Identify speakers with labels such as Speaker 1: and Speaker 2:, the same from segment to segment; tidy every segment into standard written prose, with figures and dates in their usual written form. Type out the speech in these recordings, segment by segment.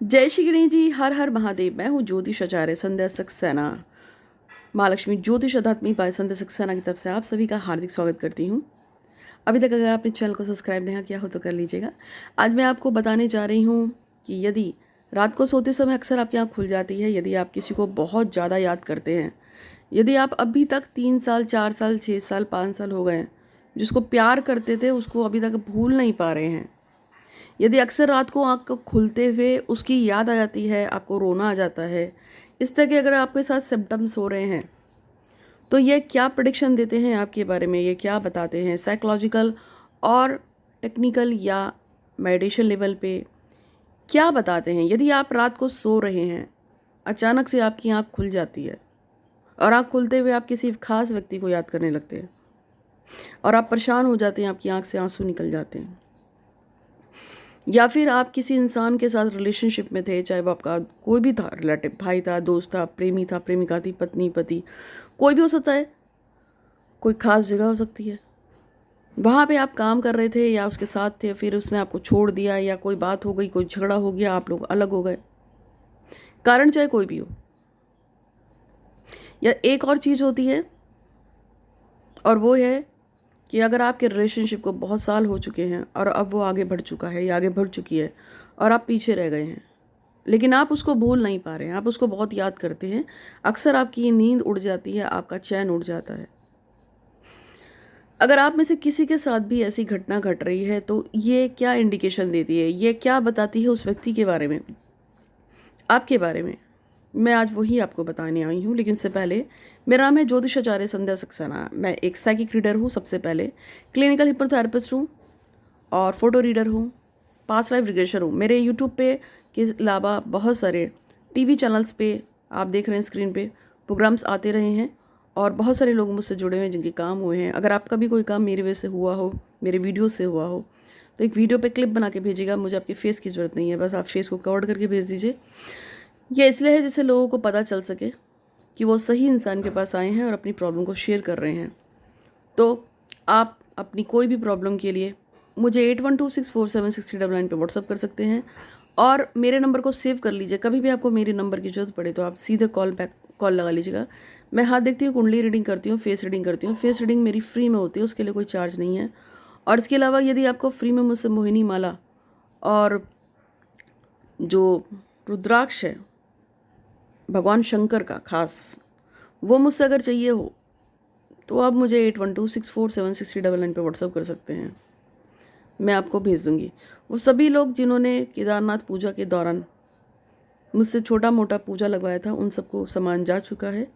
Speaker 1: जय श्री गणेश जी, हर हर महादेव। मैं हूँ ज्योतिष आचार्य संध्या सक्सेना, माँ लक्ष्मी ज्योतिष अध्यात्मी बाय संध्या सक्सेना की तरफ से आप सभी का हार्दिक स्वागत करती हूँ। अभी तक अगर आपने चैनल को सब्सक्राइब नहीं किया हो तो कर लीजिएगा। आज मैं आपको बताने जा रही हूँ कि यदि रात को सोते समय अक्सर आपकी आँख खुल जाती है, यदि आप किसी को बहुत ज़्यादा याद करते हैं, यदि आप अभी तक 3 साल 4 साल 6 साल 5 साल हो गए जिसको प्यार करते थे उसको अभी तक भूल नहीं पा रहे हैं, यदि अक्सर रात को आँख को खुलते हुए उसकी याद आ जाती है, आपको रोना आ जाता है, इस तरह के अगर आपके साथ सिम्टम्स हो रहे हैं तो ये क्या प्रेडिक्शन देते हैं आपके बारे में, ये क्या बताते हैं साइकोलॉजिकल और टेक्निकल या मेडिटेशन लेवल पे क्या बताते हैं। यदि आप रात को सो रहे हैं, अचानक से आपकी आँख खुल जाती है और आँख खुलते हुए आप किसी खास व्यक्ति को याद करने लगते हैं और आप परेशान हो जाते हैं, आपकी आँख से आंसू निकल जाते हैं, या फिर आप किसी इंसान के साथ रिलेशनशिप में थे, चाहे वो आपका कोई भी था, रिलेटिव, भाई था, दोस्त था, प्रेमी था, प्रेमिका थी, पत्नी पति, कोई भी हो सकता है, कोई खास जगह हो सकती है, वहाँ पे आप काम कर रहे थे या उसके साथ थे, फिर उसने आपको छोड़ दिया या कोई बात हो गई, कोई झगड़ा हो गया, आप लोग अलग हो गए, कारण चाहे कोई भी हो। या एक और चीज़ होती है और वो है कि अगर आपके रिलेशनशिप को बहुत साल हो चुके हैं और अब वो आगे बढ़ चुका है या आगे बढ़ चुकी है और आप पीछे रह गए हैं, लेकिन आप उसको भूल नहीं पा रहे हैं, आप उसको बहुत याद करते हैं, अक्सर आपकी नींद उड़ जाती है, आपका चैन उड़ जाता है। अगर आप में से किसी के साथ भी ऐसी घटना घट रही है तो ये क्या इंडिकेशन देती है, ये क्या बताती है उस व्यक्ति के बारे में, आपके बारे में, मैं आज वही आपको बताने आई हूँ। लेकिन उससे पहले, मेरा नाम है ज्योतिष आचार्य संध्या सक्सेना। मैं एक साइकिक रीडर हूँ, सबसे पहले क्लिनिकल हिप्नोथेरेपिस्ट हूँ और फोटो रीडर हूँ, पास्ट लाइफ रिग्रेशर हूँ। मेरे यूट्यूब पे के अलावा बहुत सारे टीवी चैनल्स पे आप देख रहे हैं, स्क्रीन पे प्रोग्राम्स आते रहे हैं और बहुत सारे लोग मुझसे जुड़े हुए हैं जिनके काम हुए हैं। अगर आपका भी कोई काम मेरी वजह से हुआ हो, मेरे वीडियो से हुआ हो, तो एक वीडियो पे क्लिप बना के भेजिएगा। मुझे आपके फेस की ज़रूरत नहीं है, बस आप फेस को कवर करके भेज दीजिए। ये इसलिए है जिससे लोगों को पता चल सके कि वो सही इंसान के पास आए हैं और अपनी प्रॉब्लम को शेयर कर रहे हैं। तो आप अपनी कोई भी प्रॉब्लम के लिए मुझे 8126476099 पे व्हाट्सअप कर सकते हैं और मेरे नंबर को सेव कर लीजिए। कभी भी आपको मेरे नंबर की ज़रूरत पड़े तो आप सीधे कॉल लगा लीजिएगा। मैं हाथ देखती हूँ, कुंडली रीडिंग करती हूँ, फेस रीडिंग करती हूँ। फेस रीडिंग मेरी फ्री में होती है, उसके लिए कोई चार्ज नहीं है। और इसके अलावा यदि आपको फ्री में मुझसे मोहिनी माला और जो रुद्राक्ष है भगवान शंकर का खास, वो मुझसे अगर चाहिए हो तो आप मुझे 8126476099 पे व्हाट्सअप कर सकते हैं, मैं आपको भेज दूँगी। वो सभी लोग जिन्होंने केदारनाथ पूजा के दौरान मुझसे छोटा मोटा पूजा लगवाया था, उन सबको सामान जा चुका है,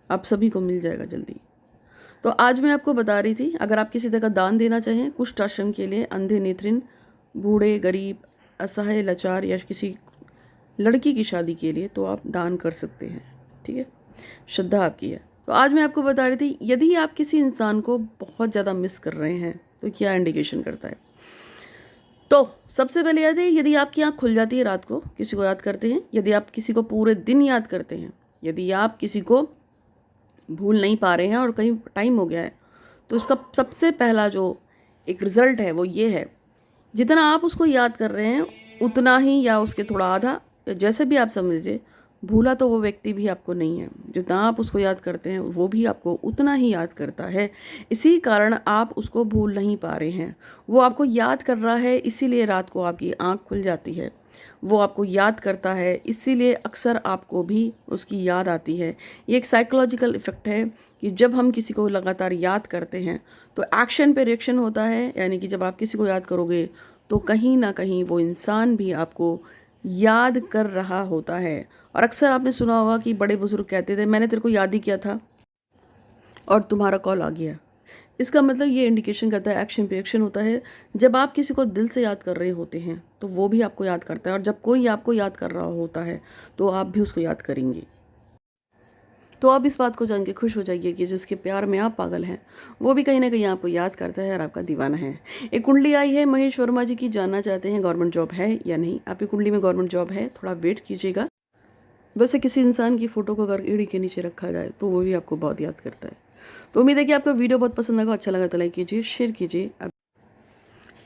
Speaker 1: आप सभी को मिल जाएगा जल्दी। तो आज मैं आपको बता रही थी, अगर आप किसी तरह का दान देना चाहें कुष्ठ आश्रम के लिए, अंधे नेत्रहीन, बूढ़े, गरीब, असहाय, लाचार या किसी लड़की की शादी के लिए, तो आप दान कर सकते हैं, ठीक है, श्रद्धा आपकी है। तो आज मैं आपको बता रही थी, यदि आप किसी इंसान को बहुत ज़्यादा मिस कर रहे हैं तो क्या इंडिकेशन करता है। तो सबसे पहले याद है, यदि आपकी आँख खुल जाती है रात को, किसी को याद करते हैं, यदि आप किसी को पूरे दिन याद करते हैं, यदि आप किसी को भूल नहीं पा रहे हैं और कहीं टाइम हो गया है, तो इसका सबसे पहला जो एक रिज़ल्ट है वो ये है, जितना आप उसको याद कर रहे हैं उतना ही या उसके थोड़ा आधा, जैसे भी आप समझ लीजिए, भूला तो वो व्यक्ति भी आपको नहीं है, जितना आप उसको याद करते हैं वो भी आपको उतना ही याद करता है। इसी कारण आप उसको भूल नहीं पा रहे हैं, वो आपको याद कर रहा है, इसीलिए रात को आपकी आँख खुल जाती है। वो आपको याद करता है, इसीलिए अक्सर आपको भी उसकी याद आती है। ये एक साइकोलॉजिकल इफ़ेक्ट है कि जब हम किसी को लगातार याद करते हैं तो एक्शन पे रिएक्शन होता है, यानी कि जब आप किसी को याद करोगे तो कहीं ना कहीं वो इंसान भी आपको याद कर रहा होता है। और अक्सर आपने सुना होगा कि बड़े बुजुर्ग कहते थे, मैंने तेरे को याद ही किया था और तुम्हारा कॉल आ गया। इसका मतलब ये इंडिकेशन करता है, एक्शन रिएक्शन होता है। जब आप किसी को दिल से याद कर रहे होते हैं तो वो भी आपको याद करता है, और जब कोई आपको याद कर रहा होता है तो आप भी उसको याद करेंगे। तो आप इस बात को जान के खुश हो जाइए कि जिसके प्यार में आप पागल हैं वो भी कहीं ना कहीं आपको याद करता है और आपका दीवाना है। एक कुंडली आई है महेश वर्मा जी की, जानना चाहते हैं गवर्नमेंट जॉब है या नहीं। आपकी कुंडली में गवर्नमेंट जॉब है, थोड़ा वेट कीजिएगा। वैसे किसी इंसान की फ़ोटो को अगर एड़ी के नीचे रखा जाए तो वो भी आपको बहुत याद करता है। तो उम्मीद है कि आपको वीडियो बहुत पसंद लगा, अच्छा लगा तो लाइक कीजिए, शेयर कीजिए।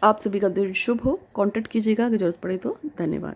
Speaker 1: आप सभी का दिन शुभ हो। कांटेक्ट कीजिएगा अगर जरूरत पड़े तो। धन्यवाद।